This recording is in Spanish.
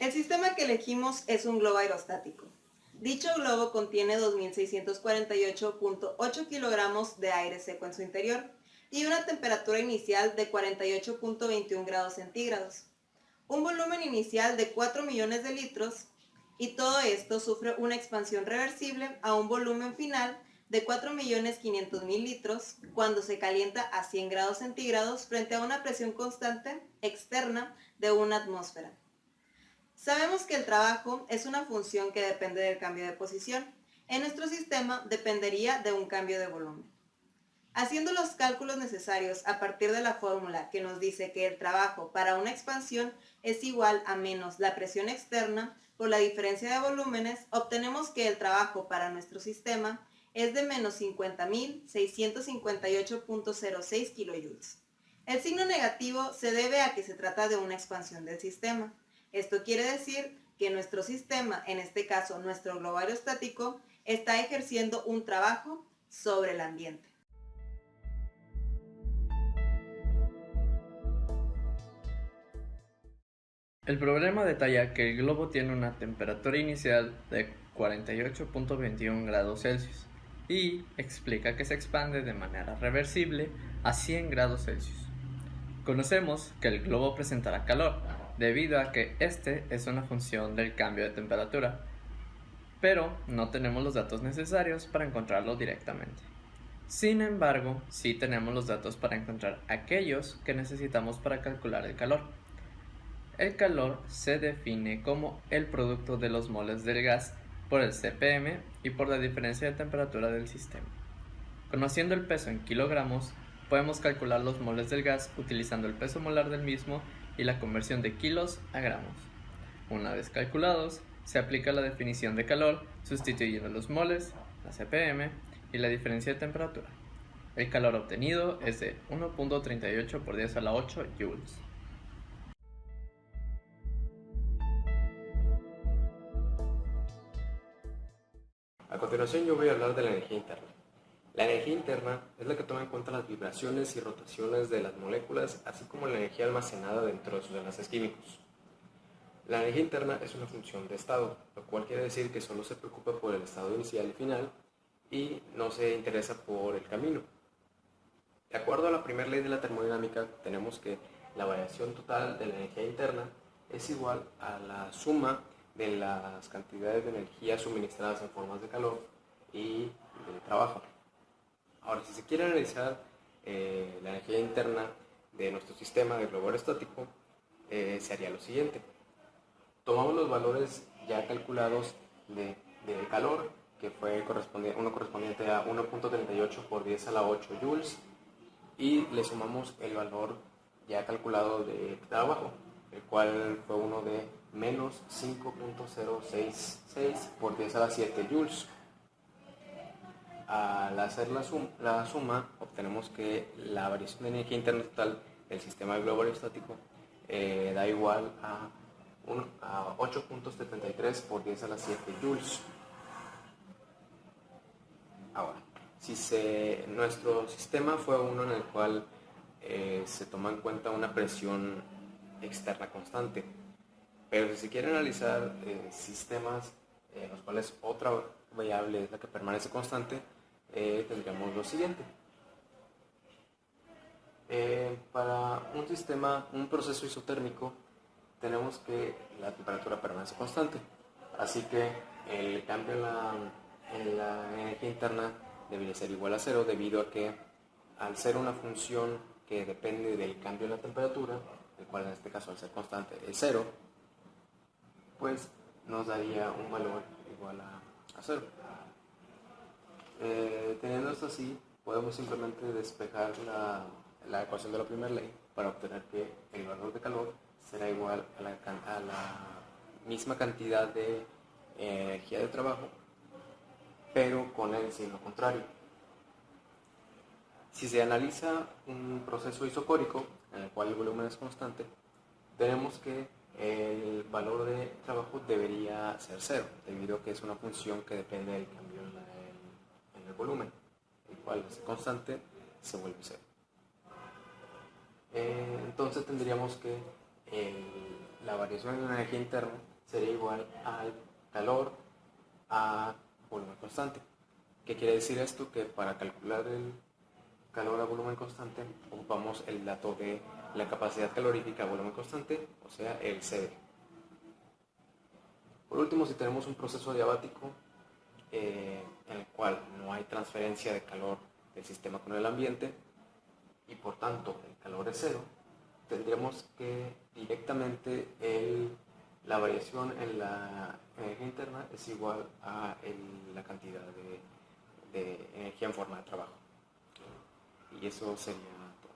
El sistema que elegimos es un globo aerostático. Dicho globo contiene 2.648.8 kilogramos de aire seco en su interior y una temperatura inicial de 48.21 grados centígrados, un volumen inicial de 4 millones de litros y todo esto sufre una expansión reversible a un volumen final de 4.500.000 litros cuando se calienta a 100 grados centígrados frente a una presión constante externa de una atmósfera. Sabemos que el trabajo es una función que depende del cambio de posición. En nuestro sistema dependería de un cambio de volumen. Haciendo los cálculos necesarios a partir de la fórmula que nos dice que el trabajo para una expansión es igual a menos la presión externa por la diferencia de volúmenes, obtenemos que el trabajo para nuestro sistema es de menos 50.658.06 kilojoules. El signo negativo se debe a que se trata de una expansión del sistema. Esto quiere decir que nuestro sistema, en este caso nuestro globo aerostático, está ejerciendo un trabajo sobre el ambiente. El problema detalla que el globo tiene una temperatura inicial de 48.21 grados Celsius y explica que se expande de manera reversible a 100 grados Celsius. Conocemos que el globo presentará calor, debido a que este es una función del cambio de temperatura, pero no tenemos los datos necesarios para encontrarlo directamente. Sin embargo, sí tenemos los datos para encontrar aquellos que necesitamos para calcular el calor. El calor se define como el producto de los moles del gas por el CPM y por la diferencia de temperatura del sistema. Conociendo el peso en kilogramos, podemos calcular los moles del gas utilizando el peso molar del mismo y la conversión de kilos a gramos. Una vez calculados, se aplica la definición de calor sustituyendo los moles, la CPM y la diferencia de temperatura. El calor obtenido es de 1.38 por 10 a la 8 joules. A continuación yo voy a hablar de la energía interna. La energía interna es la que toma en cuenta las vibraciones y rotaciones de las moléculas, así como la energía almacenada dentro de sus enlaces químicos. La energía interna es una función de estado, lo cual quiere decir que solo se preocupa por el estado inicial y final y no se interesa por el camino. De acuerdo a la primera ley de la termodinámica, tenemos que la variación total de la energía interna es igual a la suma de las cantidades de energía suministradas en formas de calor y de trabajo. Ahora, si se quiere analizar la energía interna de nuestro sistema de globo aerostático, se haría lo siguiente. Tomamos los valores ya calculados de calor, que fue uno correspondiente a 1.38 por 10 a la 8 joules, y le sumamos el valor ya calculado de trabajo, el cual fue uno de menos 5.066 por 10 a la 7 joules. Al hacer la suma, obtenemos que la variación de energía interna total del sistema de globo aerostático da igual a 8.73 por 10 a la 7 joules. Ahora, si nuestro sistema fue uno en el cual se toma en cuenta una presión externa constante, pero si se quiere analizar sistemas en los cuales otra variable es la que permanece constante, tendríamos lo siguiente. Para un sistema, un proceso isotérmico, tenemos que la temperatura permanece constante, así que el cambio en la energía interna debería ser igual a cero, debido a que al ser una función que depende del cambio en la temperatura, el cual en este caso al ser constante es cero, pues nos daría un valor igual a cero. Teniendo esto así, podemos simplemente despejar la ecuación de la primera ley para obtener que el valor de calor será igual a la misma cantidad de energía de trabajo, pero con el signo contrario. Si se analiza un proceso isocórico en el cual el volumen es constante, tenemos que el valor de trabajo debería ser cero, debido a que es una función que depende del cambio en el volumen, el cual es constante, se vuelve cero. Entonces tendríamos que la variación en la energía interna sería igual al calor a volumen constante. ¿Qué quiere decir esto? Que para calcular el calor a volumen constante ocupamos el dato de la capacidad calorífica a volumen constante, o sea, el CD. Por último, si tenemos un proceso adiabático en el cual no hay transferencia de calor del sistema con el ambiente y por tanto el calor es cero, tendríamos que directamente la variación en la energía interna es igual a la cantidad de energía en forma de trabajo. Y eso sería todo.